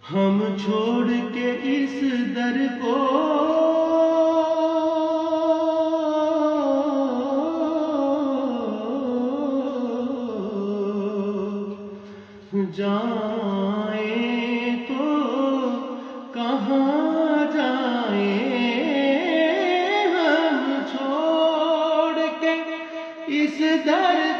ہم چھوڑ کے اس در کو جائیں تو کہاں جائیں؟ ہم چھوڑ کے اس در